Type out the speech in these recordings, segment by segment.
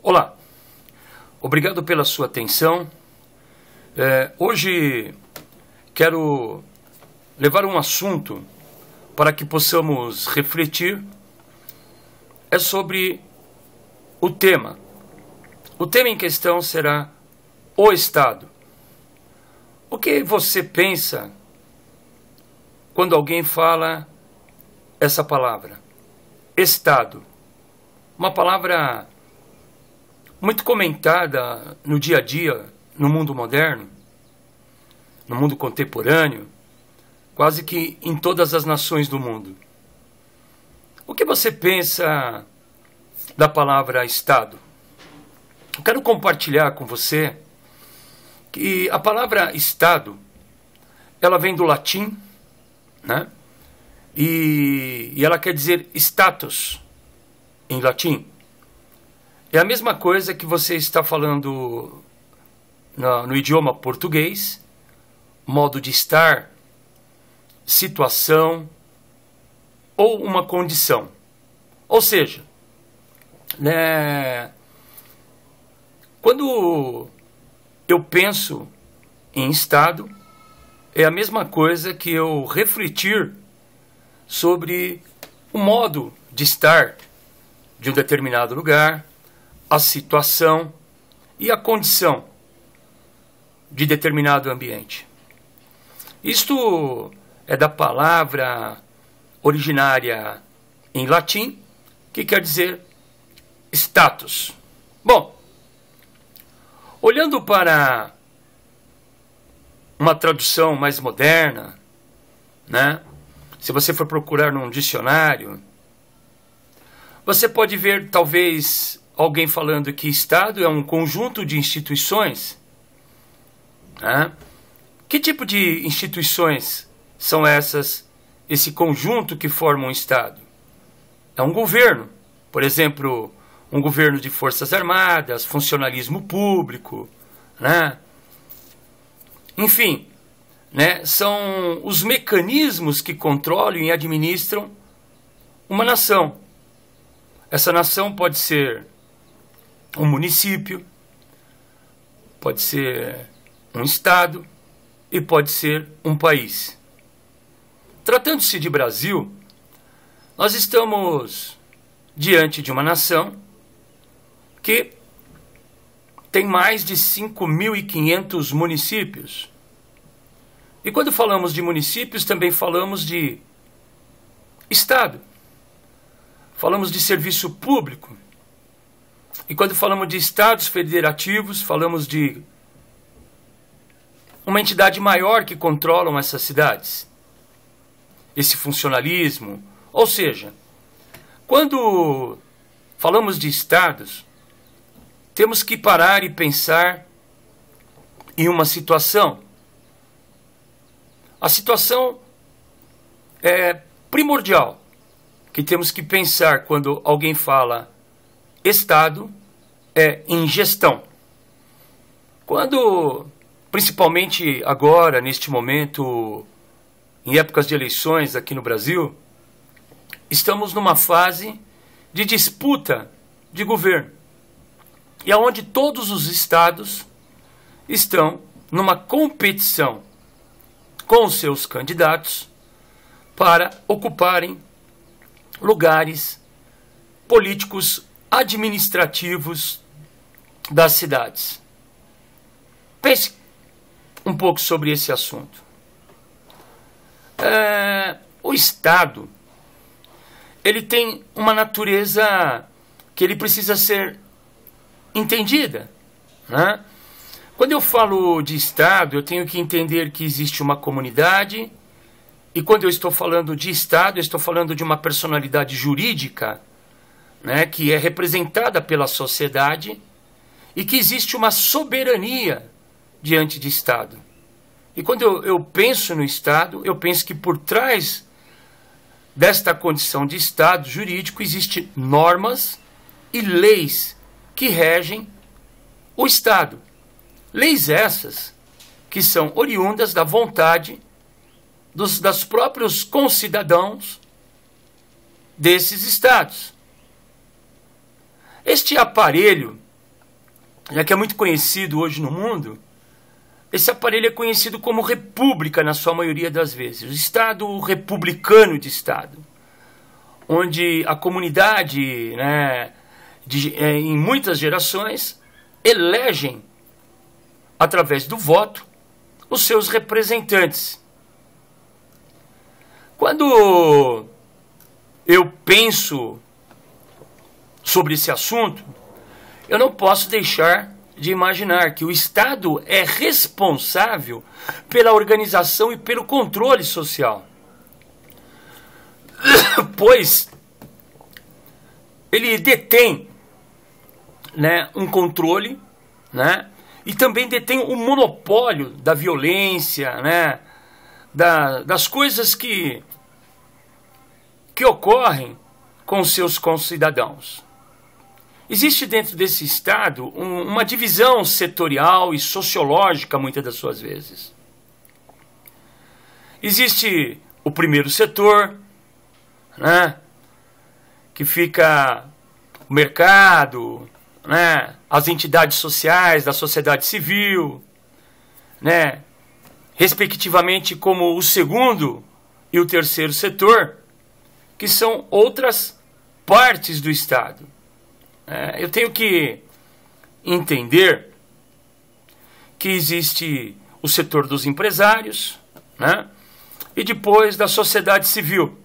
Olá, obrigado pela sua atenção. Hoje quero levar um assunto para que possamos refletir. É sobre o tema. O tema em questão será o Estado. O que você pensa quando alguém fala essa palavra? Estado. Uma palavra muito comentada no dia a dia, no mundo moderno, no mundo contemporâneo, quase que em todas as nações do mundo. O que você pensa da palavra Estado? Eu quero compartilhar com você que a palavra Estado, ela vem do latim, né? E ela quer dizer status, em latim. É a mesma coisa que você está falando no idioma português, modo de estar, situação ou uma condição. Ou seja, quando eu penso em Estado, é a mesma coisa que eu refletir sobre o modo de estar de um determinado lugar, a situação e a condição de determinado ambiente. Isto é da palavra originária em latim, que quer dizer status. Bom, olhando para uma tradução mais moderna, né? Se você for procurar num dicionário, você pode ver talvez alguém falando que Estado é um conjunto de instituições. Né? Que tipo de instituições são essas, esse conjunto que forma um Estado? É um governo, por exemplo, um governo de forças armadas, funcionalismo público, né? Enfim, né? São os mecanismos que controlam e administram uma nação. Essa nação pode ser um município, pode ser um estado e pode ser um país. Tratando-se de Brasil, nós estamos diante de uma nação que tem mais de 5.500 municípios. E quando falamos de municípios, também falamos de estado. Falamos de serviço público. E quando falamos de estados federativos, falamos de uma entidade maior que controlam essas cidades. Esse funcionalismo. Ou seja, quando falamos de estados, temos que parar e pensar em uma situação. A situação é primordial que temos que pensar quando alguém fala Estado é em gestão. Quando, principalmente agora, neste momento, em épocas de eleições aqui no Brasil, estamos numa fase de disputa de governo. E aonde todos os estados estão numa competição com os seus candidatos para ocuparem lugares políticos administrativos das cidades. Pense um pouco sobre esse assunto. O Estado, ele tem uma natureza que ele precisa ser entendida, né? Quando eu falo de Estado, eu tenho que entender que existe uma comunidade, e quando eu estou falando de Estado, eu estou falando de uma personalidade jurídica, né, que é representada pela sociedade, e que existe uma soberania diante de Estado. E quando eu penso no Estado, eu penso que por trás desta condição de Estado jurídico existem normas e leis que regem o Estado. Leis essas que são oriundas da vontade dos próprios concidadãos desses estados. Este aparelho já que é muito conhecido hoje no mundo, esse aparelho é conhecido como república na sua maioria das vezes. O Estado republicano de Estado, onde a comunidade, né, em muitas gerações, elegem, através do voto, os seus representantes. Quando eu penso sobre esse assunto, eu não posso deixar de imaginar que o Estado é responsável pela organização e pelo controle social. Pois ele detém, né, um controle, né, e também detém o monopólio da violência, né, das coisas que ocorrem com seus concidadãos. Existe dentro desse Estado uma divisão setorial e sociológica, muitas das suas vezes. Existe o primeiro setor, né, que fica o mercado, né, as entidades sociais da sociedade civil, né, respectivamente como o segundo e o terceiro setor, que são outras partes do Estado. Eu tenho que entender que existe o setor dos empresários, né, e depois da sociedade civil.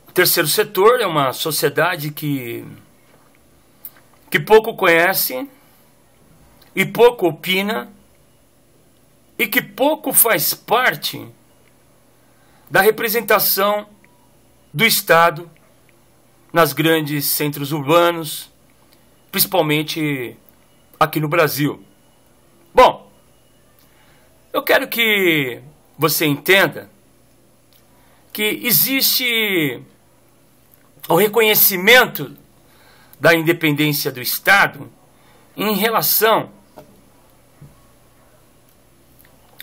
O terceiro setor é uma sociedade que pouco conhece e pouco opina e que pouco faz parte da representação do Estado nas grandes centros urbanos, principalmente aqui no Brasil. Bom, eu quero que você entenda que existe o reconhecimento da independência do Estado em relação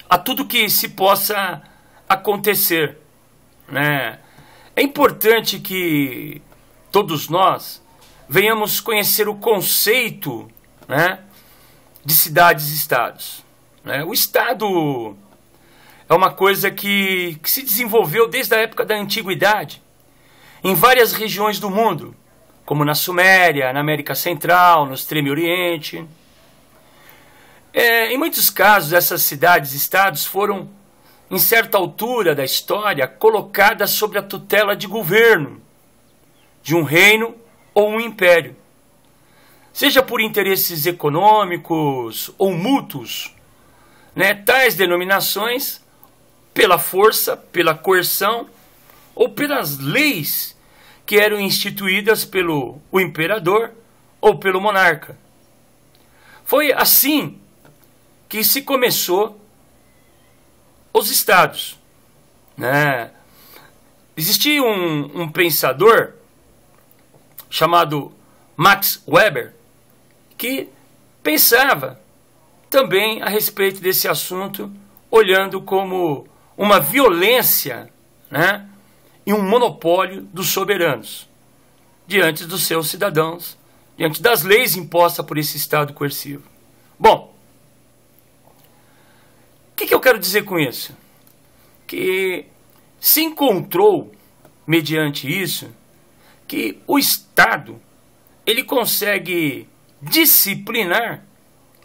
a tudo que se possa acontecer, né? É importante que todos nós venhamos conhecer o conceito, né, de cidades-estados. Né? O Estado é uma coisa que se desenvolveu desde a época da Antiguidade, em várias regiões do mundo, como na Suméria, na América Central, no Extremo Oriente. Em muitos casos, essas cidades-estados foram, em certa altura da história, colocadas sob a tutela de governo, de um reino ou um império, seja por interesses econômicos ou mútuos, né? Tais denominações, pela força, pela coerção ou pelas leis que eram instituídas pelo o imperador ou pelo monarca. Foi assim que se começou os estados, né? Existia um pensador chamado Max Weber, que pensava também a respeito desse assunto, olhando como uma violência, né, e um monopólio dos soberanos diante dos seus cidadãos, diante das leis impostas por esse Estado coercivo. Bom, o que eu quero dizer com isso? Que se encontrou, mediante isso, que o Estado ele consegue disciplinar,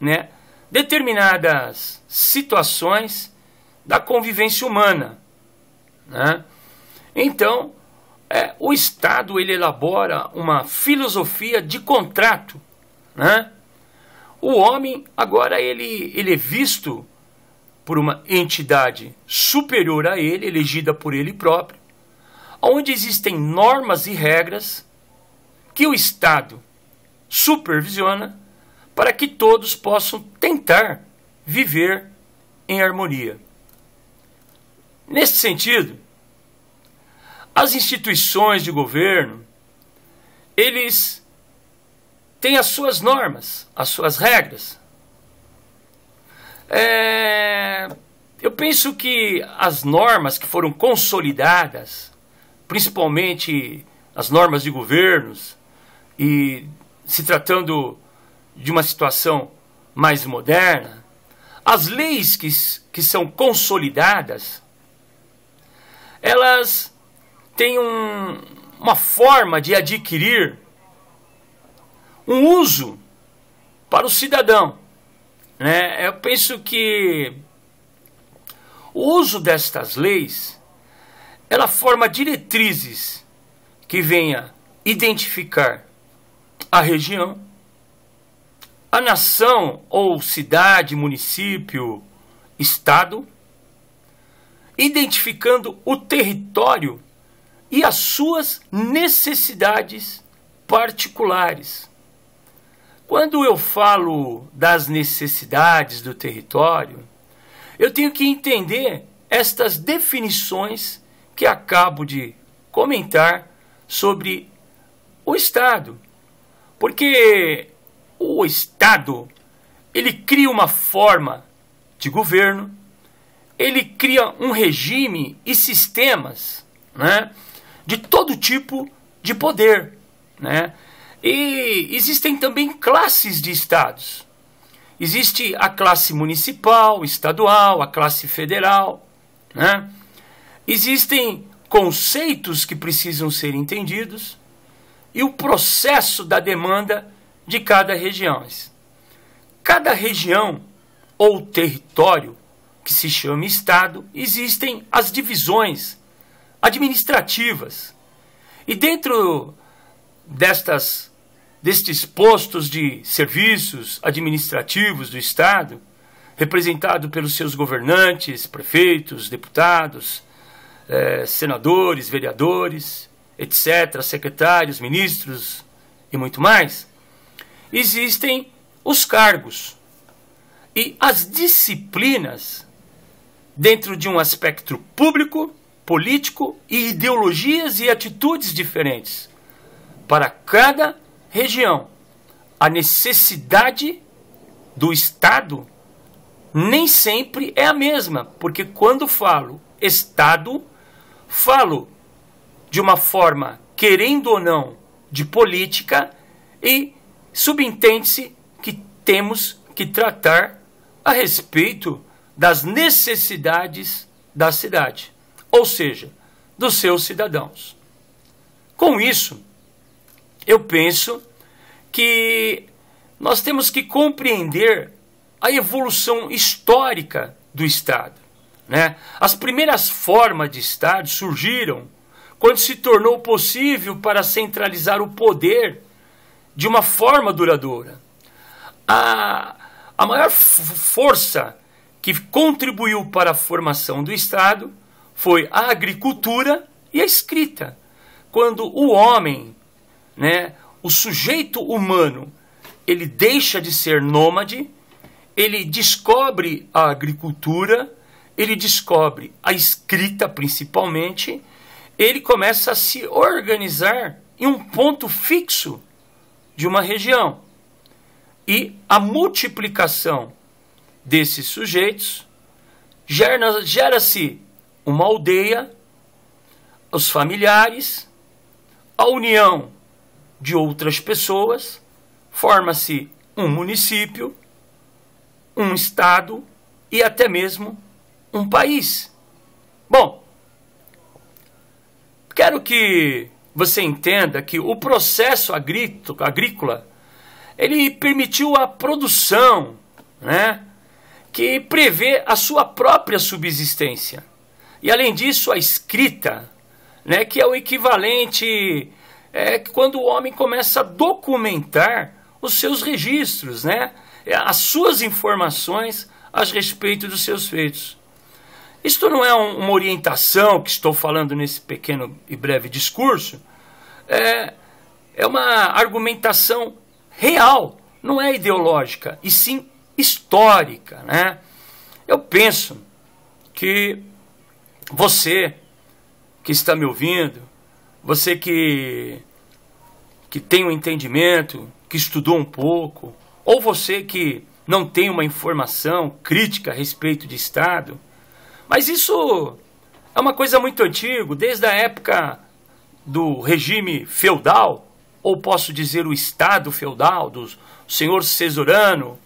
né, determinadas situações da convivência humana, né? Então, o Estado ele elabora uma filosofia de contrato, né? O homem agora ele é visto por uma entidade superior a ele, elegida por ele próprio, onde existem normas e regras que o Estado supervisiona para que todos possam tentar viver em harmonia. Nesse sentido, as instituições de governo, eles têm as suas normas, as suas regras. Eu penso que as normas que foram consolidadas, principalmente as normas de governos e se tratando de uma situação mais moderna, as leis que são consolidadas, elas têm uma forma de adquirir um uso para o cidadão, né? Eu penso que o uso destas leis, ela forma diretrizes que venha identificar a região, a nação ou cidade, município, estado, identificando o território e as suas necessidades particulares. Quando eu falo das necessidades do território, eu tenho que entender estas definições que acabo de comentar sobre o Estado. Porque o Estado, ele cria uma forma de governo, ele cria um regime e sistemas, né, de todo tipo de poder, né? E existem também classes de estados. Existe a classe municipal, estadual, a classe federal, né? Existem conceitos que precisam ser entendidos e o processo da demanda de cada região. Cada região ou território que se chama estado, existem as divisões administrativas. E dentro destes postos de serviços administrativos do Estado, representado pelos seus governantes, prefeitos, deputados, senadores, vereadores, etc., secretários, ministros e muito mais, existem os cargos e as disciplinas dentro de um aspecto público, político e ideologias e atitudes diferentes para cada região. A necessidade do Estado nem sempre é a mesma, porque quando falo Estado, falo de uma forma, querendo ou não, de política e subentende-se que temos que tratar a respeito das necessidades da cidade, ou seja, dos seus cidadãos. Com isso, eu penso que nós temos que compreender a evolução histórica do Estado, né? As primeiras formas de Estado surgiram quando se tornou possível para centralizar o poder de uma forma duradoura. A maior força que contribuiu para a formação do Estado foi a agricultura e a escrita. Quando o homem, né, o sujeito humano, ele deixa de ser nômade, ele descobre a agricultura, ele descobre a escrita principalmente, ele começa a se organizar em um ponto fixo de uma região. E a multiplicação desses sujeitos gera-se uma aldeia, os familiares, a união de outras pessoas, forma-se um município, um estado e até mesmo um país. Bom, quero que você entenda que o processo agrícola ele permitiu a produção, né, que prevê a sua própria subsistência. E além disso, a escrita, né, que é o equivalente quando o homem começa a documentar os seus registros, né, as suas informações a respeito dos seus feitos. Isto não é uma orientação que estou falando nesse pequeno e breve discurso, é uma argumentação real, não é ideológica, e sim histórica, né? Eu penso que você que está me ouvindo, você que tem um entendimento, que estudou um pouco, ou você que não tem uma informação crítica a respeito de Estado, mas isso é uma coisa muito antiga, desde a época do regime feudal, ou posso dizer o Estado feudal do senhor Cesurano,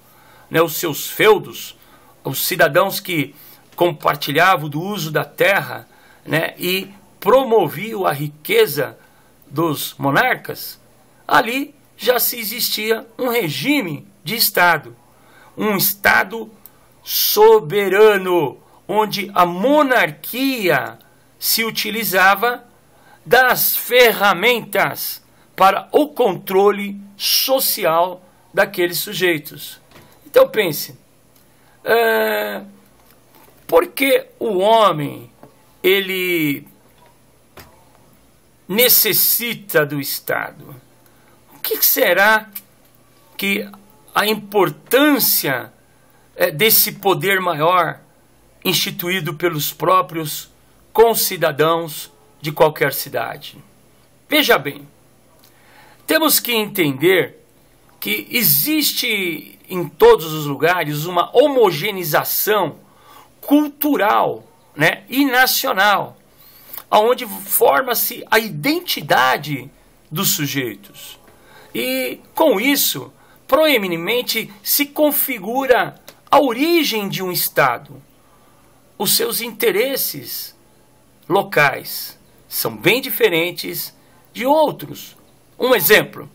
né, os seus feudos, os cidadãos que compartilhavam do uso da terra, né, e promoviam a riqueza dos monarcas, ali já se existia um regime de Estado, um Estado soberano, onde a monarquia se utilizava das ferramentas para o controle social daqueles sujeitos. Então pense, por que o homem ele necessita do Estado? O que será que a importância desse poder maior instituído pelos próprios concidadãos de qualquer cidade? Veja bem, temos que entender que existe em todos os lugares uma homogeneização cultural, né, e nacional, onde forma-se a identidade dos sujeitos. E com isso, proeminentemente se configura a origem de um Estado. Os seus interesses locais são bem diferentes de outros. Um exemplo,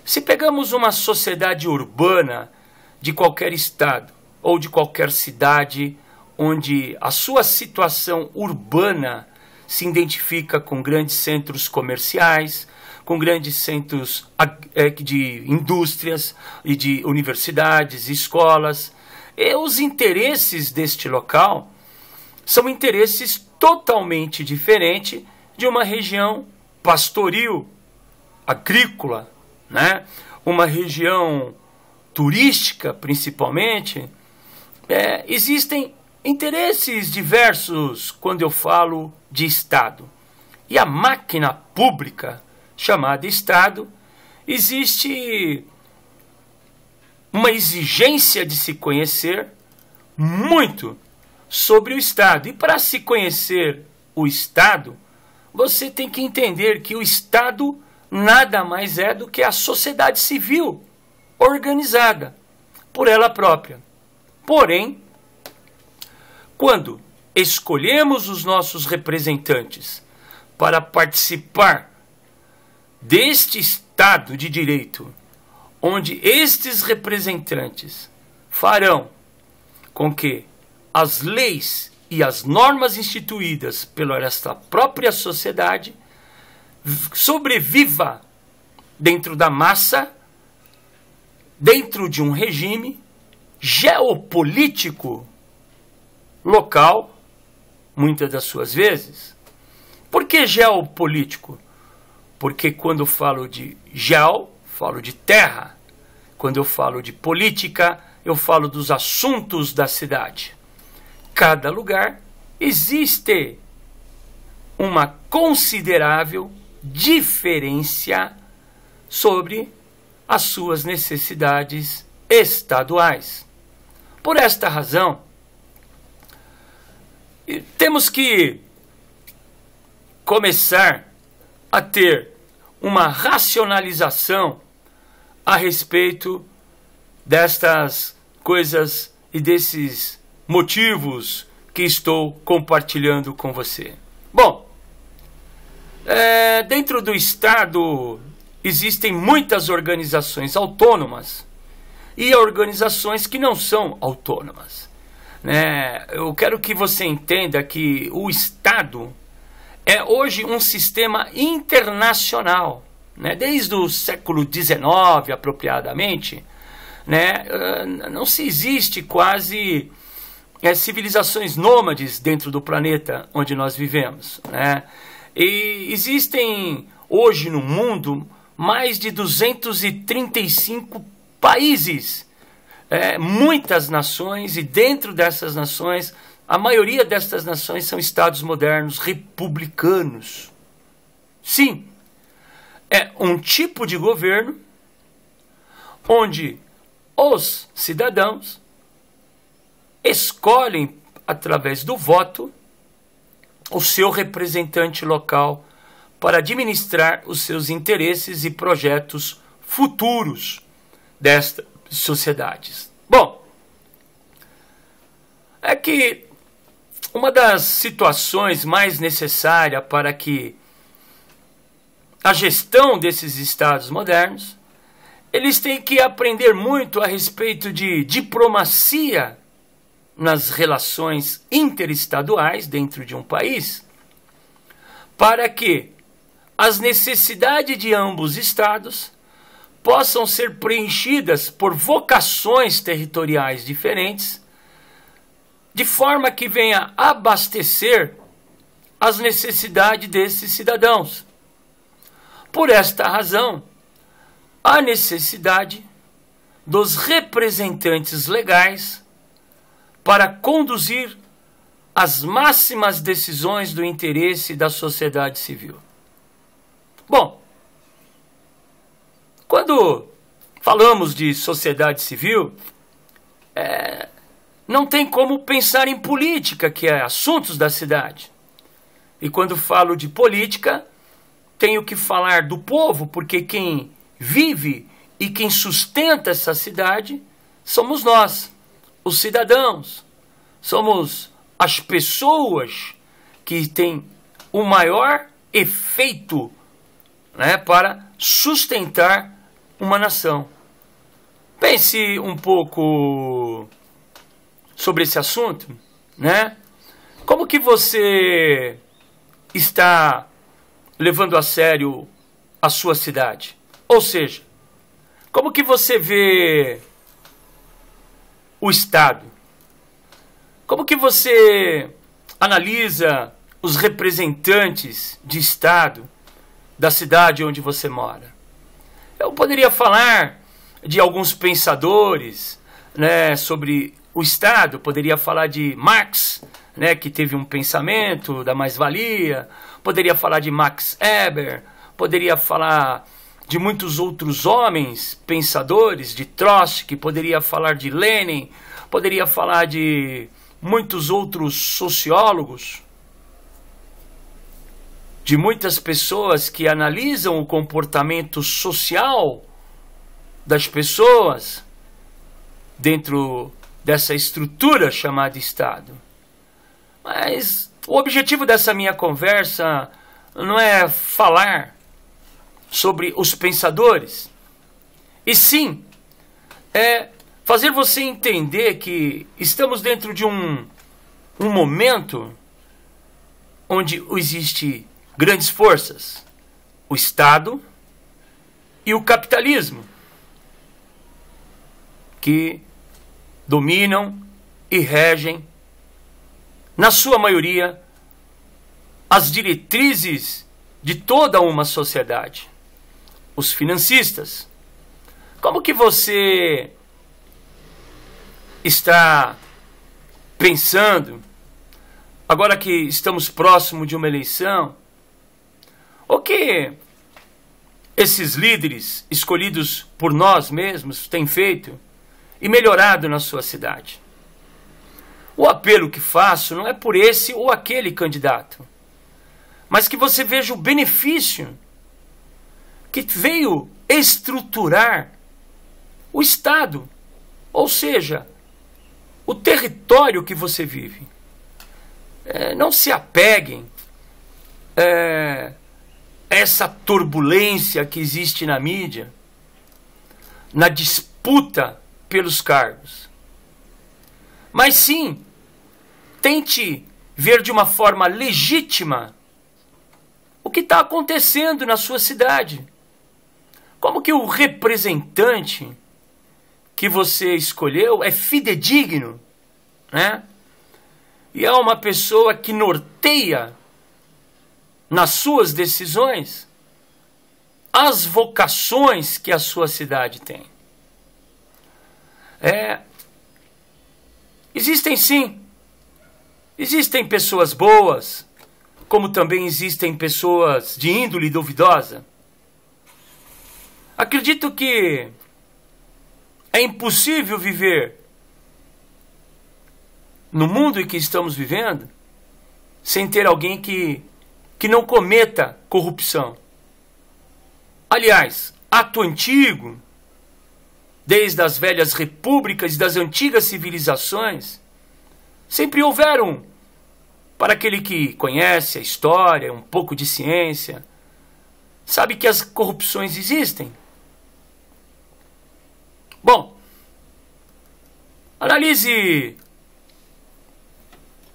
se pegamos uma sociedade urbana de qualquer estado ou de qualquer cidade onde a sua situação urbana se identifica com grandes centros comerciais, com grandes centros de indústrias e de universidades, escolas, e os interesses deste local são interesses totalmente diferentes de uma região pastoril, agrícola, né? Uma região turística, principalmente. Existem interesses diversos quando eu falo de Estado. E a máquina pública, chamada Estado, existe uma exigência de se conhecer muito sobre o Estado. E para se conhecer o Estado, você tem que entender que o Estado nada mais é do que a sociedade civil organizada por ela própria. Porém, quando escolhemos os nossos representantes para participar deste Estado de Direito, onde estes representantes farão com que as leis e as normas instituídas pela esta própria sociedade sobreviva dentro da massa, dentro de um regime geopolítico local, muitas das suas vezes. Por que geopolítico? Porque quando eu falo de geo, falo de terra. Quando eu falo de política, eu falo dos assuntos da cidade. Cada lugar existe uma considerável diferença sobre as suas necessidades estaduais. Por esta razão, temos que começar a ter uma racionalização a respeito destas coisas e desses motivos que estou compartilhando com você. Bom, dentro do Estado existem muitas organizações autônomas e organizações que não são autônomas. Eu quero que você entenda que o Estado é hoje um sistema internacional, desde o século XIX apropriadamente, não se existe quase civilizações nômades dentro do planeta onde nós vivemos, E existem hoje no mundo mais de 235 países, muitas nações, e dentro dessas nações, a maioria destas nações são estados modernos republicanos. Sim, é um tipo de governo onde os cidadãos escolhem, através do voto, o seu representante local para administrar os seus interesses e projetos futuros destas sociedades. Bom, é que uma das situações mais necessárias para que a gestão desses estados modernos, eles têm que aprender muito a respeito de diplomacia nas relações interestaduais dentro de um país, para que as necessidades de ambos estados possam ser preenchidas por vocações territoriais diferentes, de forma que venha abastecer as necessidades desses cidadãos. Por esta razão, há necessidade dos representantes legais para conduzir as máximas decisões do interesse da sociedade civil. Bom, quando falamos de sociedade civil, não tem como pensar em política, que é assuntos da cidade. E quando falo de política, tenho que falar do povo, porque quem vive e quem sustenta essa cidade somos nós, os cidadãos. Somos as pessoas que têm o maior efeito, né, para sustentar uma nação. Pense um pouco sobre esse assunto, né? Como que você está levando a sério a sua cidade? Ou seja, como que você vê o Estado? Como que você analisa os representantes de Estado da cidade onde você mora? Eu poderia falar de alguns pensadores, né, sobre o Estado. Poderia falar de Marx, né, que teve um pensamento da mais-valia. Poderia falar de Max Weber. Poderia falar de muitos outros homens pensadores, de Trotsky. Poderia falar de Lenin. Poderia falar de muitos outros sociólogos, de muitas pessoas que analisam o comportamento social das pessoas dentro dessa estrutura chamada Estado. Mas o objetivo dessa minha conversa não é falar sobre os pensadores, e sim é fazer você entender que estamos dentro de um momento onde existe grandes forças, o Estado e o capitalismo, que dominam e regem, na sua maioria, as diretrizes de toda uma sociedade. Os financistas. Como que você está pensando, agora que estamos próximo de uma eleição, o que esses líderes escolhidos por nós mesmos têm feito e melhorado na sua cidade? O apelo que faço não é por esse ou aquele candidato, mas que você veja o benefício que veio estruturar o Estado, ou seja, o território que você vive. Não se apeguem a essa turbulência que existe na mídia, na disputa pelos cargos. Mas sim, tente ver de uma forma legítima o que está acontecendo na sua cidade. Como que o representante que você escolheu é fidedigno, né? E é uma pessoa que norteia nas suas decisões as vocações que a sua cidade tem. Existem sim, existem pessoas boas, como também existem pessoas de índole duvidosa. Acredito que é impossível viver no mundo em que estamos vivendo sem ter alguém que que não cometa corrupção. Aliás, ato antigo, desde as velhas repúblicas e das antigas civilizações, sempre houveram, para aquele que conhece a história, um pouco de ciência, sabe que as corrupções existem. Bom, analise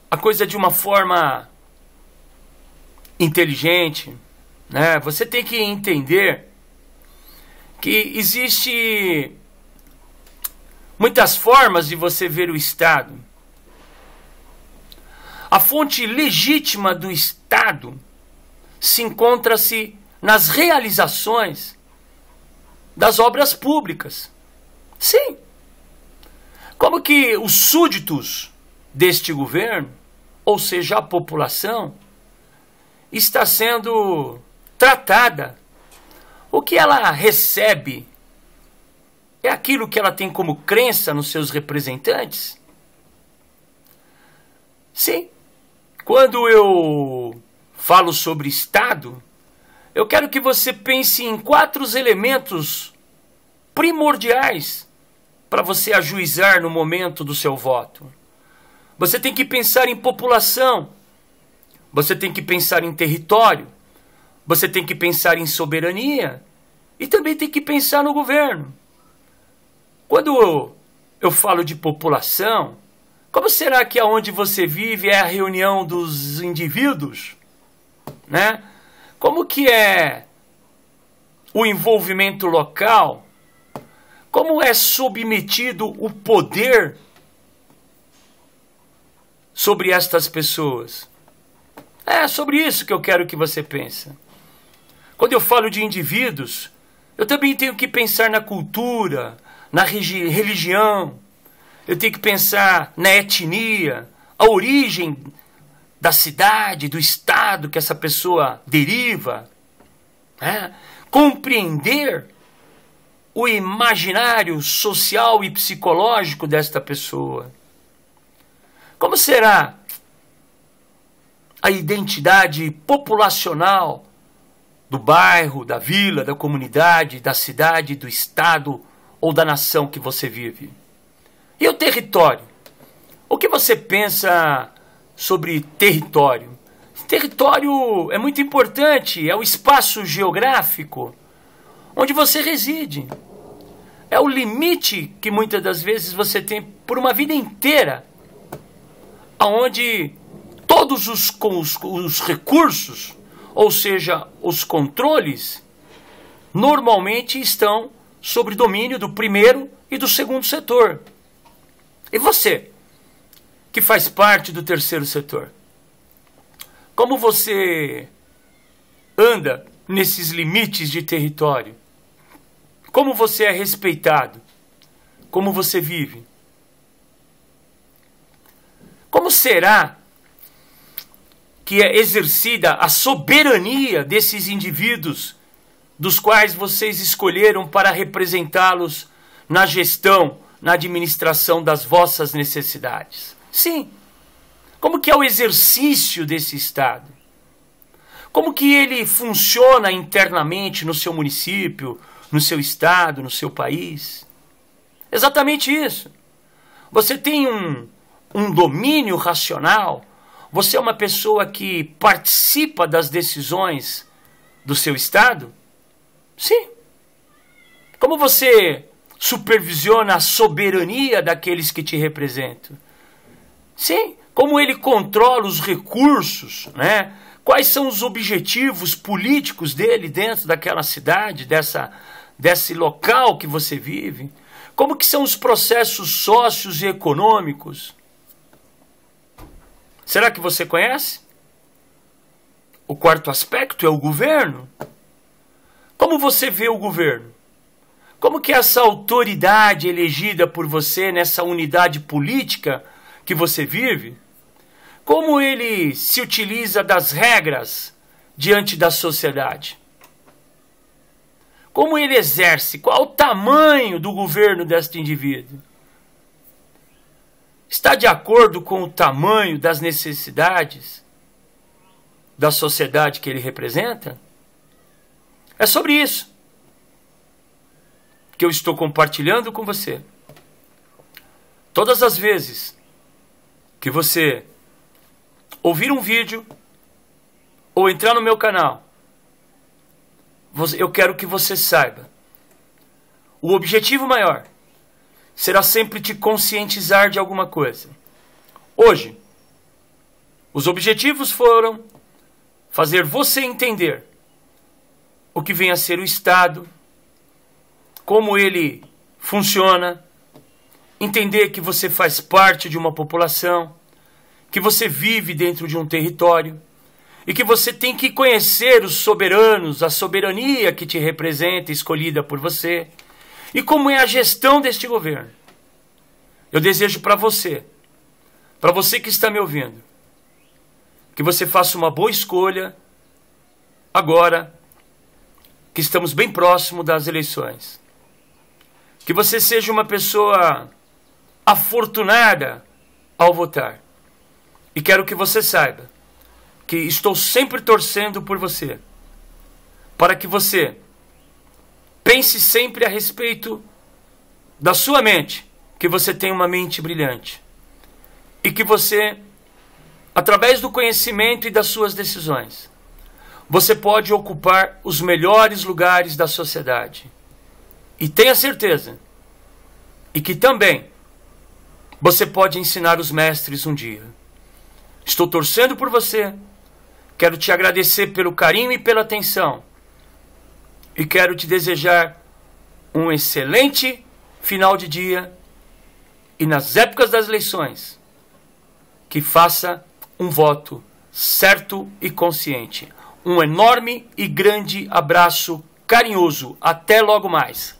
a coisa de uma forma inteligente, né? Você tem que entender que existe muitas formas de você ver o Estado. A fonte legítima do Estado se encontra-se nas realizações das obras públicas. Sim. Como que os súditos deste governo, ou seja, a população, está sendo tratada. O que ela recebe é aquilo que ela tem como crença nos seus representantes? Sim. Quando eu falo sobre Estado, eu quero que você pense em 4 elementos primordiais para você ajuizar no momento do seu voto. Você tem que pensar em população, você tem que pensar em território, você tem que pensar em soberania e também tem que pensar no governo. Quando eu falo de população, como será que aonde você vive é a reunião dos indivíduos, né? Como que é o envolvimento local? Como é submetido o poder sobre estas pessoas? É sobre isso que eu quero que você pense. Quando eu falo de indivíduos, eu também tenho que pensar na cultura, na religião, eu tenho que pensar na etnia, a origem da cidade, do estado que essa pessoa deriva, né? Compreender o imaginário social e psicológico desta pessoa. Como será a identidade populacional do bairro, da vila, da comunidade, da cidade, do estado ou da nação que você vive? E o território? O que você pensa sobre território? Território é muito importante, é o espaço geográfico onde você reside. É o limite que muitas das vezes você tem por uma vida inteira, onde todos os recursos, ou seja, os controles, normalmente estão sob domínio do primeiro e do segundo setor. E você, que faz parte do terceiro setor, como você anda nesses limites de território? Como você é respeitado? Como você vive? Como será que é exercida a soberania desses indivíduos dos quais vocês escolheram para representá-los na gestão, na administração das vossas necessidades? Sim. Como que é o exercício desse Estado? Como que ele funciona internamente no seu município, no seu estado, no seu país? Exatamente isso. Você tem um domínio racional? Você é uma pessoa que participa das decisões do seu estado? Sim. Como você supervisiona a soberania daqueles que te representam? Sim. Como ele controla os recursos, né? Quais são os objetivos políticos dele dentro daquela cidade, desse local que você vive? Como que são os processos sócios e econômicos? Será que você conhece? O quarto aspecto é o governo. Como você vê o governo? Como que essa autoridade elegida por você nessa unidade política que você vive, como ele se utiliza das regras diante da sociedade? Como ele exerce? Qual o tamanho do governo deste indivíduo? Está de acordo com o tamanho das necessidades da sociedade que ele representa? É sobre isso que eu estou compartilhando com você. Todas as vezes que você ouvir um vídeo ou entrar no meu canal, eu quero que você saiba, o objetivo maior será sempre te conscientizar de alguma coisa. Hoje, os objetivos foram fazer você entender o que vem a ser o Estado, como ele funciona, entender que você faz parte de uma população, que você vive dentro de um território e que você tem que conhecer os soberanos, a soberania que te representa, escolhida por você, e como é a gestão deste governo. Eu desejo para você que está me ouvindo, que você faça uma boa escolha agora que estamos bem próximo das eleições. Que você seja uma pessoa afortunada ao votar. E quero que você saiba que estou sempre torcendo por você, para que você pense sempre a respeito da sua mente, que você tem uma mente brilhante. E que você, através do conhecimento e das suas decisões, você pode ocupar os melhores lugares da sociedade. E tenha certeza, e que também você pode ensinar os mestres um dia. Estou torcendo por você, quero te agradecer pelo carinho e pela atenção, e quero te desejar um excelente final de dia, e nas épocas das eleições, que faça um voto certo e consciente. Um enorme e grande abraço carinhoso. Até logo mais.